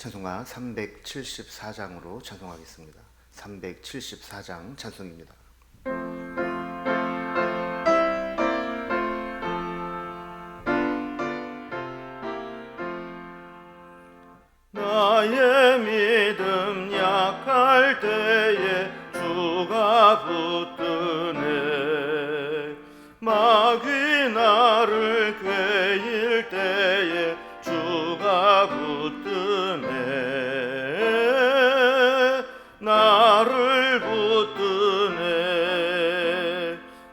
찬송가 374장으로 찬송하겠습니다. 374장 찬송입니다. 나의 믿음 약할 때에 주가 붙드네. 마귀 나를 꾀일 때에 주가 붙드네. 나를 붙드네.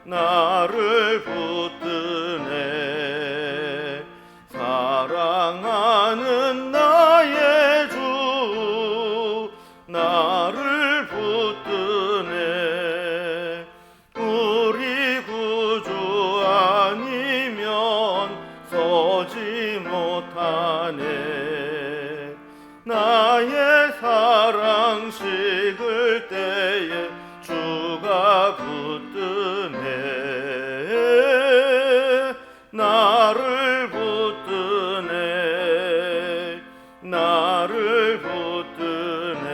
나를 붙드네. 사랑하는 나의 주 나를 붙드네. 우리 구주 아니면 서지 못하네. 나의 사랑 식을 때에 주가 붙드네. 나를 붙드네. 나를 붙드네.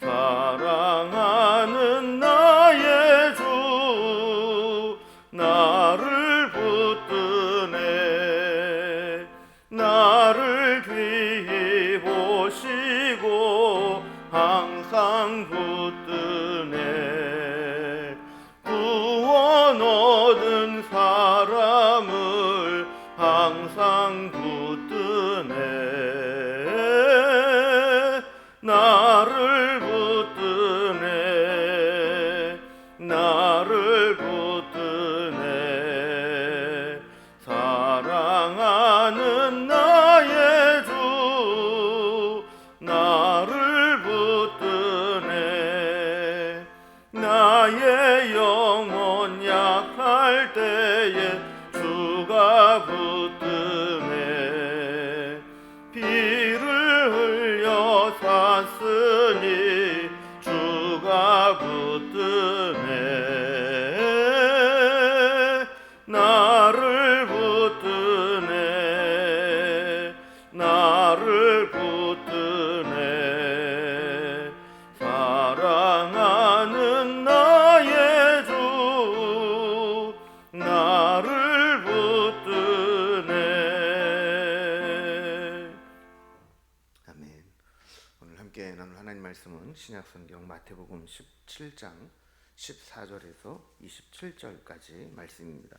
사랑하는 나의 주 나를 붙드네. 나를 귀히 보시고 항상 붙드네. 구원 얻은 사람을 항상 붙드네. 나를 붙드네. 나를 붙드네. 사랑하는 나의 주 나를 붙드네. 나의 영혼 약할 때에 주가 붙드네. 피를 흘려 샀으니 주가 붙드네. 나를 붙드네. 나를 붙드네. 사랑하는 나의 주 나를 붙드네. 아멘. 오늘 함께 나눌 하나님 말씀은 신약성경 마태복음 17장 14절에서 27절까지 말씀입니다.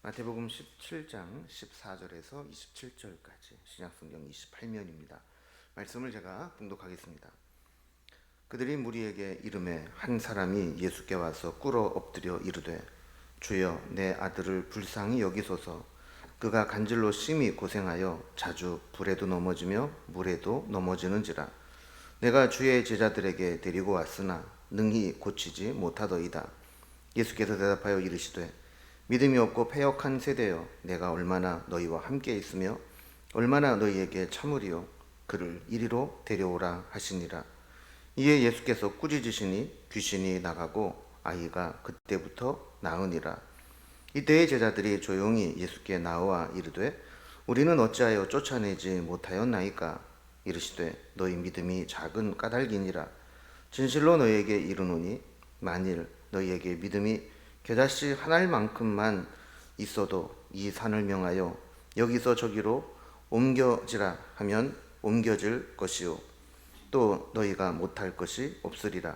마태복음 17장 14절에서 27절까지 신약성경 28면입니다. 말씀을 제가 봉독하겠습니다. 그들이 무리에게 이르매 한 사람이 예수께 와서 꿇어 엎드려 이르되 주여 내 아들을 불쌍히 여기소서. 그가 간질로 심히 고생하여 자주 불에도 넘어지며 물에도 넘어지는지라. 내가 주의 제자들에게 데리고 왔으나 능히 고치지 못하더이다. 예수께서 대답하여 이르시되 믿음이 없고 패역한 세대여, 내가 얼마나 너희와 함께 있으며 얼마나 너희에게 참으리요. 그를 이리로 데려오라 하시니라. 이에 예수께서 꾸짖으시니 귀신이 나가고 아이가 그때부터 나으니라. 이때의 제자들이 조용히 예수께 나와 이르되 우리는 어찌하여 쫓아내지 못하였나이까. 이르시되 너희 믿음이 작은 까닭이니라. 진실로 너희에게 이르노니 만일 너희에게 믿음이 겨자씨 한 알만큼만 있어도 이 산을 명하여 여기서 저기로 옮겨지라 하면 옮겨질 것이요 또 너희가 못할 것이 없으리라.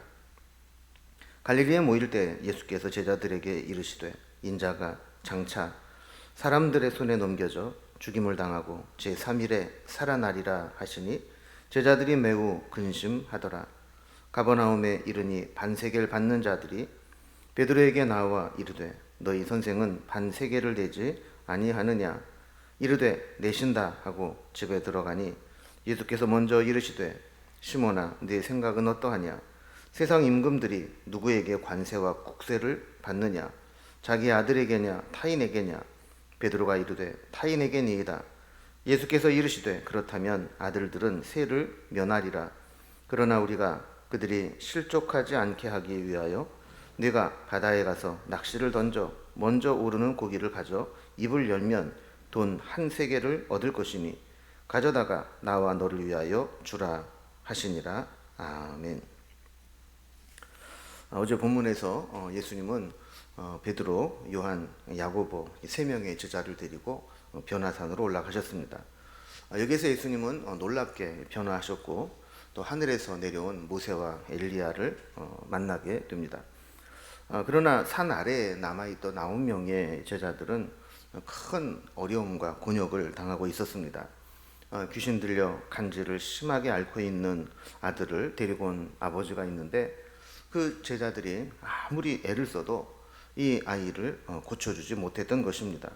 갈릴리에 모일 때 예수께서 제자들에게 이르시되 인자가 장차 사람들의 손에 넘겨져 죽임을 당하고 제3일에 살아나리라 하시니 제자들이 매우 근심하더라. 가버나움에 이르니 반세겔 받는 자들이 베드로에게 나와 이르되 너희 선생은 반세겔을 내지 아니하느냐. 이르되 내신다 하고 집에 들어가니 예수께서 먼저 이르시되 시몬아 네 생각은 어떠하냐. 세상 임금들이 누구에게 관세와 국세를 받느냐. 자기 아들에게냐 타인에게냐. 베드로가 이르되 타인에게니이다. 예수께서 이르시되 그렇다면 아들들은 세를 면하리라. 그러나 우리가 그들이 실족하지 않게 하기 위하여 네가 바다에 가서 낚시를 던져 먼저 오르는 고기를 가져 입을 열면 돈 한 세겔을 얻을 것이니 가져다가 나와 너를 위하여 주라 하시니라. 아멘. 어제 본문에서 예수님은 베드로, 요한, 야고보 세 명의 제자를 데리고 변화산으로 올라가셨습니다. 여기서 예수님은 놀랍게 변화하셨고 또 하늘에서 내려온 모세와 엘리야를 만나게 됩니다. 그러나 산 아래에 남아있던 9명의 제자들은 큰 어려움과 곤욕을 당하고 있었습니다. 귀신 들려 간질을 심하게 앓고 있는 아들을 데리고 온 아버지가 있는데 그 제자들이 아무리 애를 써도 이 아이를 고쳐주지 못했던 것입니다.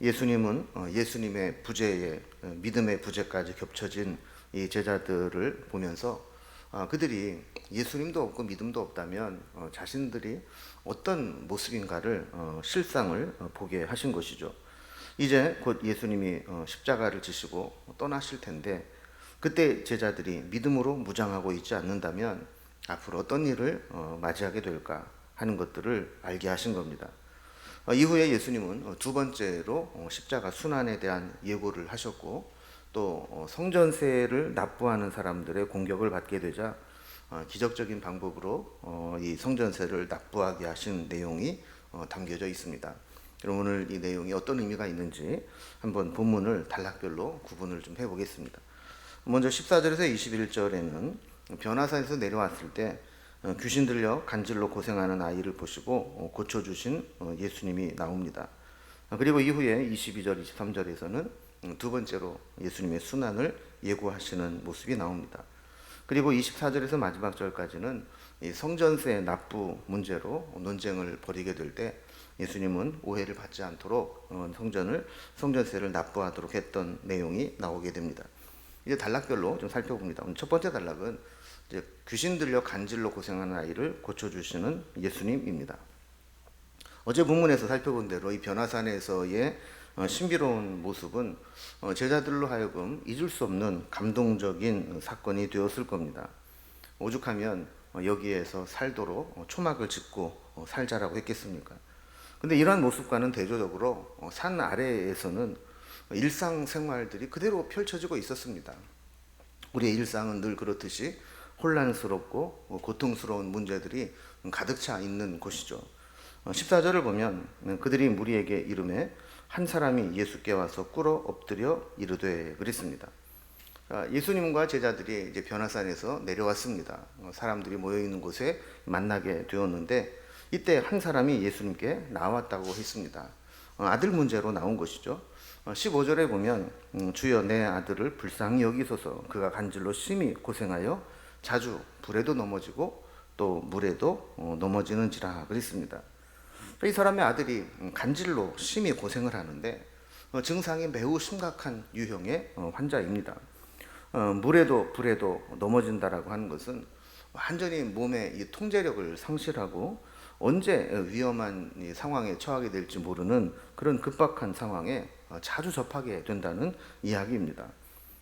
예수님은 예수님의 부재에 믿음의 부재까지 겹쳐진 이 제자들을 보면서 그들이 예수님도 없고 믿음도 없다면 자신들이 어떤 모습인가를 실상을 보게 하신 것이죠. 이제 곧 예수님이 십자가를 지시고 떠나실 텐데 그때 제자들이 믿음으로 무장하고 있지 않는다면 앞으로 어떤 일을 맞이하게 될까 하는 것들을 알게 하신 겁니다. 이후에 예수님은 두 번째로 십자가 순환에 대한 예고를 하셨고 또 성전세를 납부하는 사람들의 공격을 받게 되자 기적적인 방법으로 이 성전세를 납부하게 하신 내용이 담겨져 있습니다. 그럼 오늘 이 내용이 어떤 의미가 있는지 한번 본문을 단락별로 구분을 좀 해보겠습니다. 먼저 14절에서 21절에는 변화산에서 내려왔을 때 귀신 들려 간질로 고생하는 아이를 보시고 고쳐주신 예수님이 나옵니다. 그리고 이후에 22절, 23절에서는 두 번째로 예수님의 순환을 예고하시는 모습이 나옵니다. 그리고 24절에서 마지막 절까지는 이 성전세 납부 문제로 논쟁을 벌이게 될 때 예수님은 오해를 받지 않도록 성전세를 납부하도록 했던 내용이 나오게 됩니다. 이제 단락별로 좀 살펴봅니다. 첫 번째 단락은 이제 귀신 들려 간질로 고생하는 아이를 고쳐주시는 예수님입니다. 어제 본문에서 살펴본 대로 이 변화산에서의 신비로운 모습은 제자들로 하여금 잊을 수 없는 감동적인 사건이 되었을 겁니다. 오죽하면 여기에서 살도록 초막을 짓고 살자라고 했겠습니까? 근데 이러한 모습과는 대조적으로 산 아래에서는 일상생활들이 그대로 펼쳐지고 있었습니다. 우리의 일상은 늘 그렇듯이 혼란스럽고 고통스러운 문제들이 가득 차 있는 곳이죠. 14절을 보면 그들이 무리에게 이르매 한 사람이 예수께 와서 꿇어 엎드려 이르되 그랬습니다. 예수님과 제자들이 이제 변화산에서 내려왔습니다. 사람들이 모여 있는 곳에 만나게 되었는데 이때 한 사람이 예수님께 나왔다고 했습니다. 아들 문제로 나온 것이죠. 15절에 보면 주여 내 아들을 불쌍히 여기소서 그가 간질로 심히 고생하여 자주 불에도 넘어지고 또 물에도 넘어지는지라 그랬습니다. 이 사람의 아들이 간질로 심히 고생을 하는데 증상이 매우 심각한 유형의 환자입니다. 물에도 불에도 넘어진다라고 하는 것은 완전히 몸의 이 통제력을 상실하고 언제 위험한 상황에 처하게 될지 모르는 그런 급박한 상황에 자주 접하게 된다는 이야기입니다.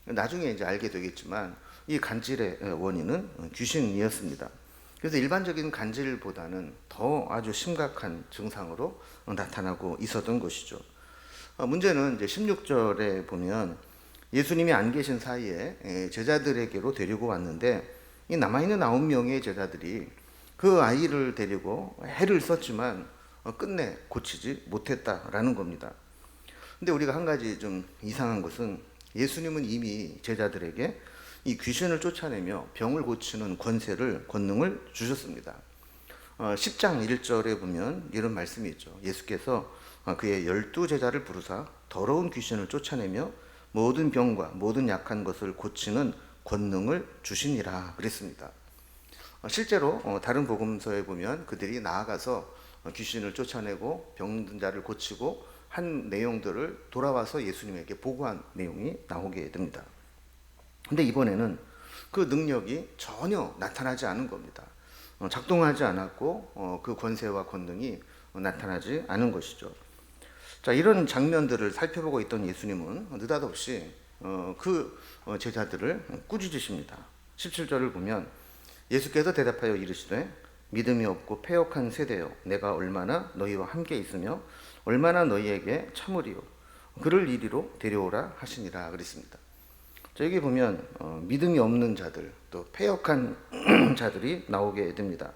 나중에 이제 알게 되겠지만 이 간질의 원인은 귀신이었습니다. 그래서 일반적인 간질보다는 더 아주 심각한 증상으로 나타나고 있었던 것이죠. 문제는 이제 16절에 보면 예수님이 안 계신 사이에 제자들에게로 데리고 왔는데 이 남아있는 9명의 제자들이 그 아이를 데리고 애를 썼지만 끝내 고치지 못했다라는 겁니다. 근데 우리가 한 가지 좀 이상한 것은 예수님은 이미 제자들에게 이 귀신을 쫓아내며 병을 고치는 권능을 주셨습니다. 10장 1절에 보면 이런 말씀이 있죠. 예수께서 그의 12제자를 부르사 더러운 귀신을 쫓아내며 모든 병과 모든 약한 것을 고치는 권능을 주시니라 그랬습니다. 실제로 다른 복음서에 보면 그들이 나아가서 귀신을 쫓아내고 병든 자를 고치고 한 내용들을 돌아와서 예수님에게 보고한 내용이 나오게 됩니다. 근데 이번에는 그 능력이 전혀 나타나지 않은 겁니다. 작동하지 않았고 그 권세와 권능이 나타나지 않은 것이죠. 자, 이런 장면들을 살펴보고 있던 예수님은 느닷없이 그 제자들을 꾸짖으십니다. 17절을 보면 예수께서 대답하여 이르시되 믿음이 없고 패역한 세대여 내가 얼마나 너희와 함께 있으며 얼마나 너희에게 참으리요 그를 이리로 데려오라 하시니라 그랬습니다. 자, 여기 보면 믿음이 없는 자들, 또 패역한 자들이 나오게 됩니다.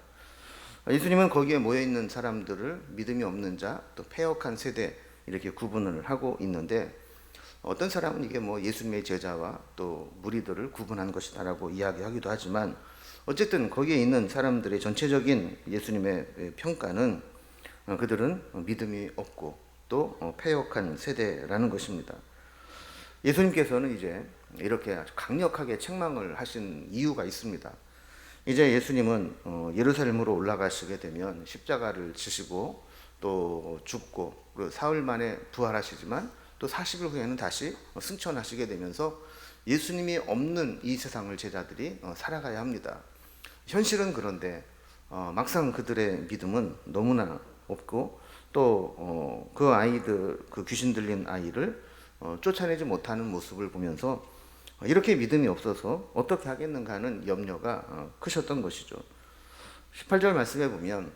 예수님은 거기에 모여 있는 사람들을 믿음이 없는 자, 또 패역한 세대 이렇게 구분을 하고 있는데, 어떤 사람은 이게 뭐 예수님의 제자와 또 무리들을 구분한 것이다라고 이야기하기도 하지만, 어쨌든 거기에 있는 사람들의 전체적인 예수님의 평가는 그들은 믿음이 없고 또 패역한 세대라는 것입니다. 예수님께서는 이제 이렇게 아주 강력하게 책망을 하신 이유가 있습니다. 이제 예수님은 예루살렘으로 올라가시게 되면 십자가를 지시고 또 죽고, 그리고 사흘 만에 부활하시지만 또 40일 후에는 다시 승천하시게 되면서 예수님이 없는 이 세상을 제자들이 살아가야 합니다. 현실은 그런데 막상 그들의 믿음은 너무나 없고, 또 그 아이들, 그 귀신 들린 아이를 쫓아내지 못하는 모습을 보면서 이렇게 믿음이 없어서 어떻게 하겠는가 하는 염려가 크셨던 것이죠. 18절 말씀에 보면,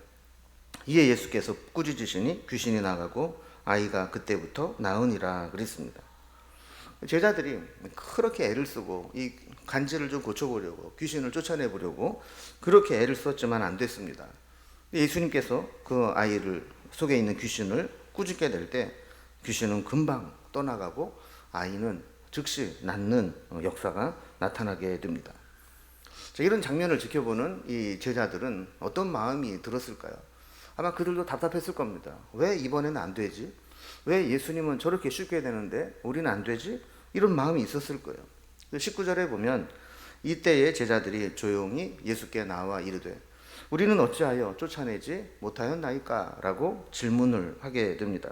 이에 예수께서 꾸짖으시니 귀신이 나가고 아이가 그때부터 나으니라 그랬습니다. 제자들이 그렇게 애를 쓰고 이 간질을 좀 고쳐보려고, 귀신을 쫓아내보려고 그렇게 애를 썼지만 안 됐습니다. 예수님께서 그 아이를 속에 있는 귀신을 꾸짖게 될 때 귀신은 금방 떠나가고 아이는 즉시 낫는 역사가 나타나게 됩니다. 자, 이런 장면을 지켜보는 이 제자들은 어떤 마음이 들었을까요? 아마 그들도 답답했을 겁니다. 왜 이번에는 안 되지? 왜 예수님은 저렇게 쉽게 되는데 우리는 안 되지? 이런 마음이 있었을 거예요. 19절에 보면, 이때의 제자들이 조용히 예수께 나와 이르되 우리는 어찌하여 쫓아내지 못하였나이까? 라고 질문을 하게 됩니다.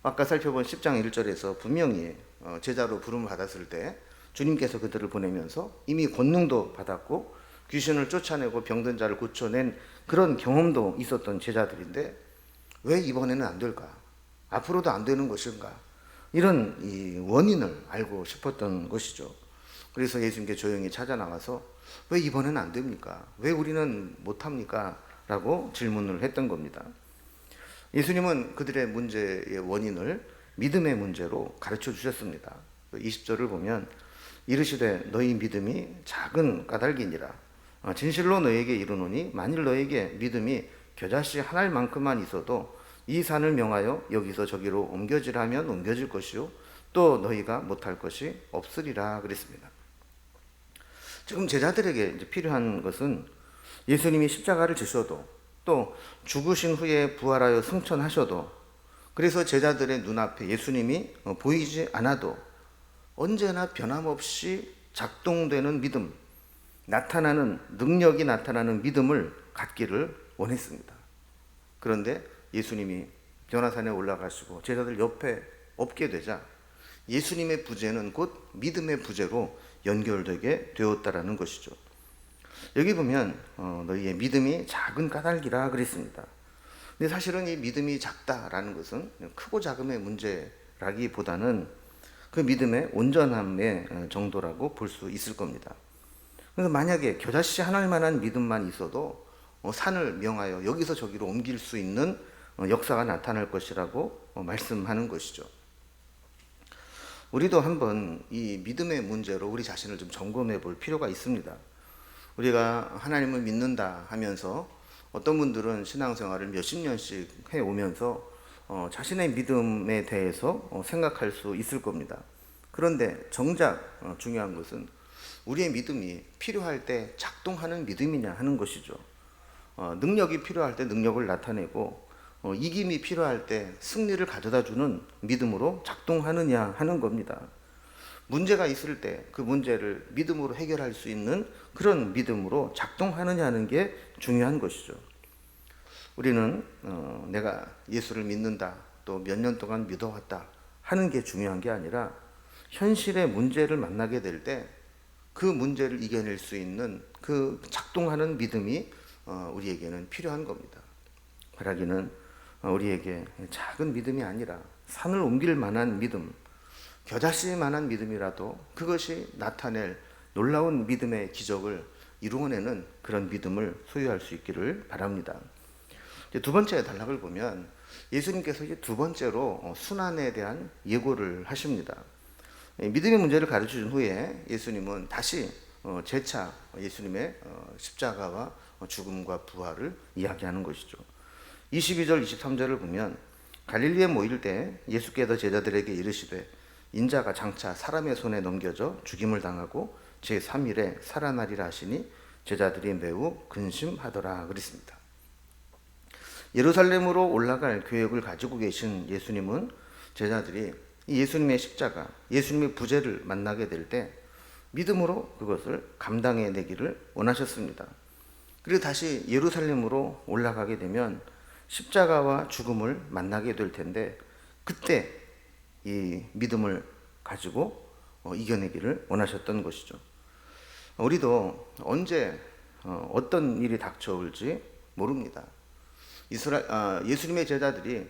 아까 살펴본 10장 1절에서 분명히 제자로 부름을 받았을 때 주님께서 그들을 보내면서 이미 권능도 받았고 귀신을 쫓아내고 병든 자를 고쳐낸 그런 경험도 있었던 제자들인데, 왜 이번에는 안 될까? 앞으로도 안 되는 것인가? 이런 이 원인을 알고 싶었던 것이죠. 그래서 예수님께 조용히 찾아 나와서 왜 이번에는 안 됩니까? 왜 우리는 못합니까? 라고 질문을 했던 겁니다. 예수님은 그들의 문제의 원인을 믿음의 문제로 가르쳐 주셨습니다. 20절을 보면, 이르시되 너희 믿음이 작은 까닭이니라. 진실로 너에게 이르노니 만일 너에게 믿음이 겨자씨 한 알만큼만 있어도 이 산을 명하여 여기서 저기로 옮겨지라 하면 옮겨질 것이요 또 너희가 못할 것이 없으리라 그랬습니다. 지금 제자들에게 이제 필요한 것은 예수님이 십자가를 지셔도, 또 죽으신 후에 부활하여 승천하셔도, 그래서 제자들의 눈앞에 예수님이 보이지 않아도 언제나 변함없이 작동되는 믿음, 나타나는 능력이 나타나는 믿음을 갖기를 원했습니다. 그런데 예수님이 변화산에 올라가시고 제자들 옆에 없게 되자 예수님의 부재는 곧 믿음의 부재로 연결되게 되었다라는 것이죠. 여기 보면 너희의 믿음이 작은 까닭이라 그랬습니다. 근데 사실은 이 믿음이 작다라는 것은 크고 작음의 문제라기보다는 그 믿음의 온전함의 정도라고 볼 수 있을 겁니다. 그래서 만약에 겨자씨 한 알만한 믿음만 있어도 산을 명하여 여기서 저기로 옮길 수 있는 역사가 나타날 것이라고 말씀하는 것이죠. 우리도 한번 이 믿음의 문제로 우리 자신을 좀 점검해 볼 필요가 있습니다. 우리가 하나님을 믿는다 하면서 어떤 분들은 신앙생활을 몇십 년씩 해오면서 자신의 믿음에 대해서 생각할 수 있을 겁니다. 그런데 정작 중요한 것은 우리의 믿음이 필요할 때 작동하는 믿음이냐 하는 것이죠. 능력이 필요할 때 능력을 나타내고 이김이 필요할 때 승리를 가져다주는 믿음으로 작동하느냐 하는 겁니다. 문제가 있을 때 그 문제를 믿음으로 해결할 수 있는 그런 믿음으로 작동하느냐 하는 게 중요한 것이죠. 우리는 내가 예수를 믿는다, 또 몇 년 동안 믿어왔다 하는 게 중요한 게 아니라 현실의 문제를 만나게 될 때 그 문제를 이겨낼 수 있는 그 작동하는 믿음이 우리에게는 필요한 겁니다. 바라기는 우리에게 작은 믿음이 아니라 산을 옮길 만한 믿음, 겨자씨만한 믿음이라도 그것이 나타낼 놀라운 믿음의 기적을 이루어내는 그런 믿음을 소유할 수 있기를 바랍니다. 이제 두 번째 단락을 보면 예수님께서 이제 두 번째로 순환에 대한 예고를 하십니다. 믿음의 문제를 가르쳐 준 후에 예수님은 다시 재차 예수님의 십자가와 죽음과 부활을 이야기하는 것이죠. 22절 23절을 보면 갈릴리에 모일 때 예수께서 제자들에게 이르시되 인자가 장차 사람의 손에 넘겨져 죽임을 당하고 제3일에 살아나리라 하시니 제자들이 매우 근심하더라 그랬습니다. 예루살렘으로 올라갈 계획을 가지고 계신 예수님은 제자들이 예수님의 십자가, 예수님의 부재를 만나게 될 때 믿음으로 그것을 감당해내기를 원하셨습니다. 그리고 다시 예루살렘으로 올라가게 되면 십자가와 죽음을 만나게 될 텐데 그때 이 믿음을 가지고 이겨내기를 원하셨던 것이죠. 우리도 언제 어떤 일이 닥쳐올지 모릅니다. 예수님의 제자들이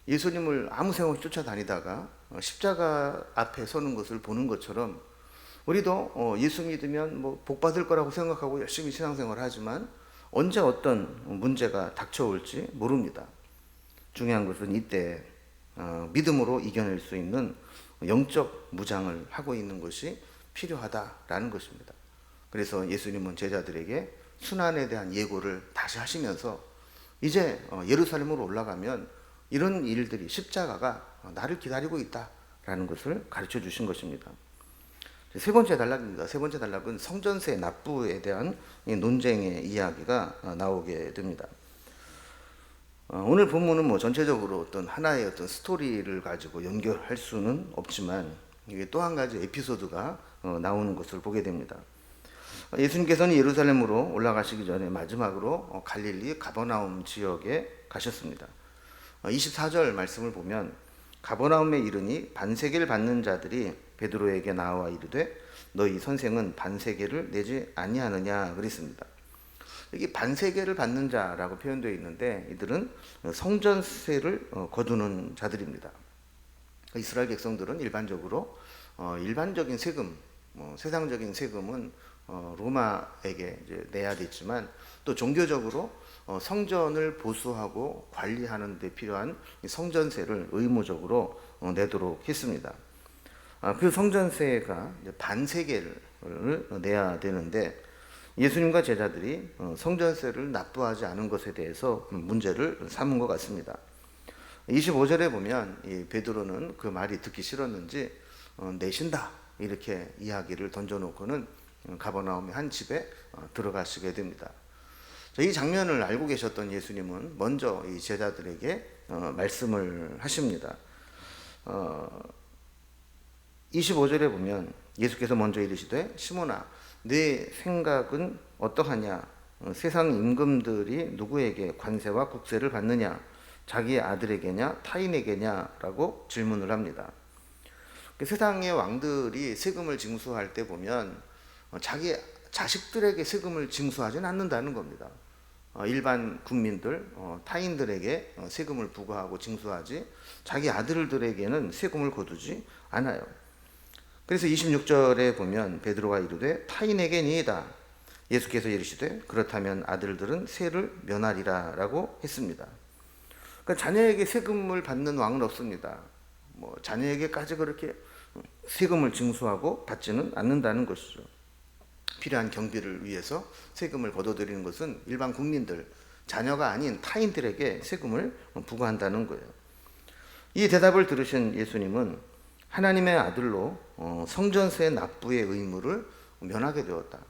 예수님을 아무 생각 없이 쫓아다니다가 십자가 앞에 서는 것을 보는 것처럼 우리도 예수 믿으면 복 받을 거라고 생각하고 열심히 신앙생활을 하지만 언제 어떤 문제가 닥쳐올지 모릅니다. 중요한 것은 이때 믿음으로 이겨낼 수 있는 영적 무장을 하고 있는 것이 필요하다라는 것입니다. 그래서 예수님은 제자들에게 순환에 대한 예고를 다시 하시면서 이제 예루살렘으로 올라가면 이런 일들이 십자가가 나를 기다리고 있다라는 것을 가르쳐 주신 것입니다. 세 번째 단락입니다. 세 번째 단락은 성전세 납부에 대한 논쟁의 이야기가 나오게 됩니다. 오늘 본문은 전체적으로 어떤 하나의 어떤 스토리를 가지고 연결할 수는 없지만 이게 또 한 가지 에피소드가 나오는 것을 보게 됩니다. 예수님께서는 예루살렘으로 올라가시기 전에 마지막으로 갈릴리 가버나움 지역에 가셨습니다. 24절 말씀을 보면 가버나움에 이르니 반세계를 받는 자들이 베드로에게 나와 이르되 너희 선생은 반세계를 내지 아니하느냐 그랬습니다. 여기 반세계를 받는 자라고 표현되어 있는데 이들은 성전세를 거두는 자들입니다. 이스라엘 백성들은 일반적으로 일반적인 세금, 세상적인 세금은 로마에게 이제 내야 됐지만 또 종교적으로 성전을 보수하고 관리하는 데 필요한 성전세를 의무적으로 내도록 했습니다. 그 성전세가 반세계를 내야 되는데 예수님과 제자들이 성전세를 납부하지 않은 것에 대해서 문제를 삼은 것 같습니다. 25절에 보면 이 베드로는 그 말이 듣기 싫었는지 내신다 이렇게 이야기를 던져놓고는 가버나움의 한 집에 들어가시게 됩니다. 이 장면을 알고 계셨던 예수님은 먼저 이 제자들에게 말씀을 하십니다. 25절에 보면 예수께서 먼저 이르시되 시몬아 내 생각은 어떠하냐 세상 임금들이 누구에게 관세와 국세를 받느냐 자기 아들에게냐 타인에게냐 라고 질문을 합니다. 세상의 왕들이 세금을 징수할 때 보면 자기 자식들에게 세금을 징수하지는 않는다는 겁니다. 일반 국민들, 타인들에게 세금을 부과하고 징수하지 자기 아들들에게는 세금을 거두지 않아요. 그래서 26절에 보면 베드로가 이르되 타인에게니이다. 예수께서 이르시되 그렇다면 아들들은 세를 면하리라 라고 했습니다. 그러니까 자녀에게 세금을 받는 왕은 없습니다. 자녀에게까지 그렇게 세금을 징수하고 받지는 않는다는 것이죠. 필요한 경비를 위해서 세금을 걷어들이는 것은 일반 국민들, 자녀가 아닌 타인들에게 세금을 부과한다는 거예요. 이 대답을 들으신 예수님은 하나님의 아들로 성전세 납부의 의무를 면하게 되었다.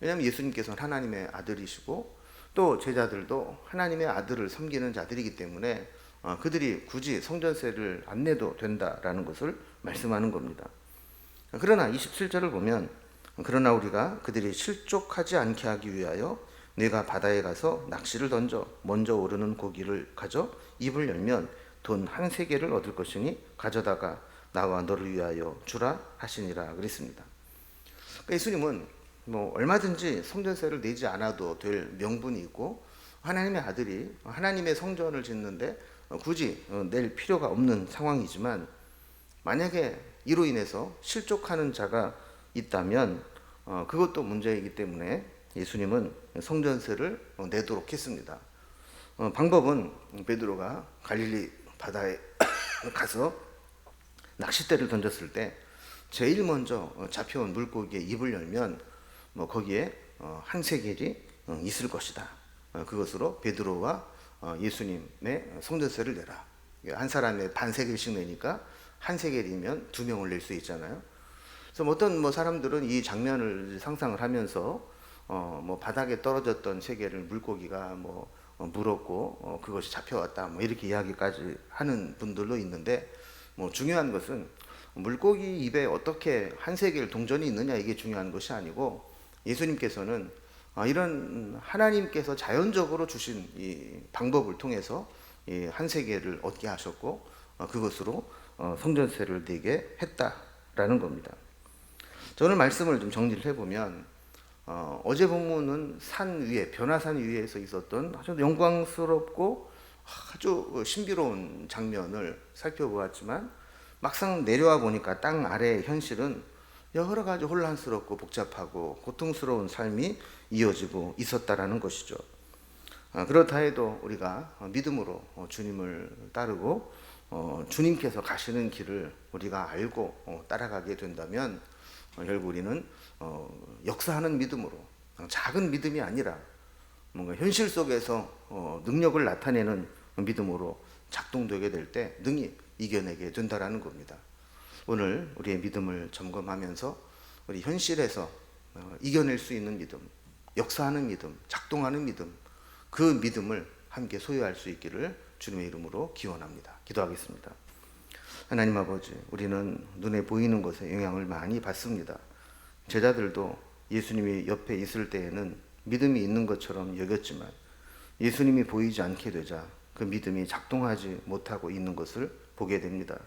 왜냐하면 예수님께서는 하나님의 아들이시고 또 제자들도 하나님의 아들을 섬기는 자들이기 때문에 그들이 굳이 성전세를 안 내도 된다라는 것을 말씀하는 겁니다. 그러나 27절을 보면 그러나 우리가 그들이 실족하지 않게 하기 위하여 네가 바다에 가서 낚시를 던져 먼저 오르는 고기를 가져 입을 열면 돈 한 세겔을 얻을 것이니 가져다가 나와 너를 위하여 주라 하시니라 그랬습니다. 그러니까 예수님은 얼마든지 성전세를 내지 않아도 될 명분이 있고 하나님의 아들이 하나님의 성전을 짓는데 굳이 낼 필요가 없는 상황이지만 만약에 이로 인해서 실족하는 자가 있다면 그것도 문제이기 때문에 예수님은 성전세를 내도록 했습니다. 방법은 베드로가 갈릴리 바다에 가서 낚싯대를 던졌을 때 제일 먼저 잡혀온 물고기의 입을 열면 거기에 한 세겔이 있을 것이다. 그것으로 베드로와 예수님의 성전세를 내라. 한 사람에 반 세겔씩 내니까 한 세겔이면 2명을 낼 수 있잖아요. 그래서 어떤 사람들은 이 장면을 상상을 하면서 바닥에 떨어졌던 세겔을 물고기가 물었고 그것이 잡혀왔다 이렇게 이야기까지 하는 분들도 있는데, 중요한 것은 물고기 입에 어떻게 한 세겔 동전이 있느냐 이게 중요한 것이 아니고, 예수님께서는 이런 하나님께서 자연적으로 주신 이 방법을 통해서 이 한 세겔을 얻게 하셨고 그것으로 성전세를 내게 했다라는 겁니다. 오늘 말씀을 좀 정리를 해보면 어제 본문은 산 위에, 변화산 위에서 있었던 아주 영광스럽고 아주 신비로운 장면을 살펴보았지만, 막상 내려와 보니까 땅 아래의 현실은 여러 가지 혼란스럽고 복잡하고 고통스러운 삶이 이어지고 있었다라는 것이죠. 그렇다 해도 우리가 믿음으로 주님을 따르고 주님께서 가시는 길을 우리가 알고 따라가게 된다면 결국 우리는 역사하는 믿음으로, 작은 믿음이 아니라 뭔가 현실 속에서 능력을 나타내는 믿음으로 작동되게 될 때 능히 이겨내게 된다라는 겁니다. 오늘 우리의 믿음을 점검하면서 우리 현실에서 이겨낼 수 있는 믿음, 역사하는 믿음, 작동하는 믿음, 그 믿음을 함께 소유할 수 있기를 주님의 이름으로 기원합니다. 기도하겠습니다. 하나님 아버지, 우리는 눈에 보이는 것에 영향을 많이 받습니다. 제자들도 예수님이 옆에 있을 때에는 믿음이 있는 것처럼 여겼지만 예수님이 보이지 않게 되자 그 믿음이 작동하지 못하고 있는 것을 보게 됩니다.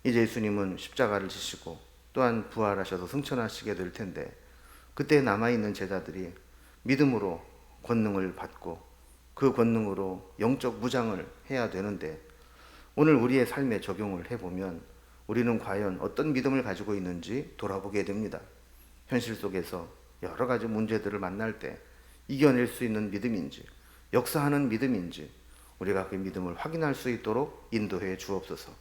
이제 예수님은 십자가를 지시고 또한 부활하셔서 승천하시게 될 텐데, 그때 남아있는 제자들이 믿음으로 권능을 받고 그 권능으로 영적 무장을 해야 되는데, 오늘 우리의 삶에 적용을 해보면 우리는 과연 어떤 믿음을 가지고 있는지 돌아보게 됩니다. 현실 속에서 여러 가지 문제들을 만날 때 이겨낼 수 있는 믿음인지, 역사하는 믿음인지 우리가 그 믿음을 확인할 수 있도록 인도해 주옵소서.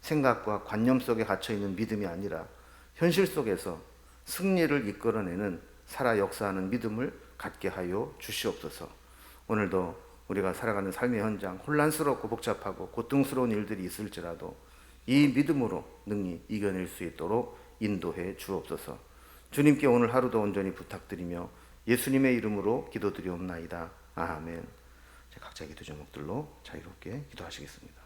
생각과 관념 속에 갇혀있는 믿음이 아니라 현실 속에서 승리를 이끌어내는 살아 역사하는 믿음을 갖게 하여 주시옵소서. 오늘도 우리가 살아가는 삶의 현장, 혼란스럽고 복잡하고 고통스러운 일들이 있을지라도 이 믿음으로 능히 이겨낼 수 있도록 인도해 주옵소서. 주님께 오늘 하루도 온전히 부탁드리며 예수님의 이름으로 기도드리옵나이다. 아멘. 각자 기도 제목들로 자유롭게 기도하시겠습니다.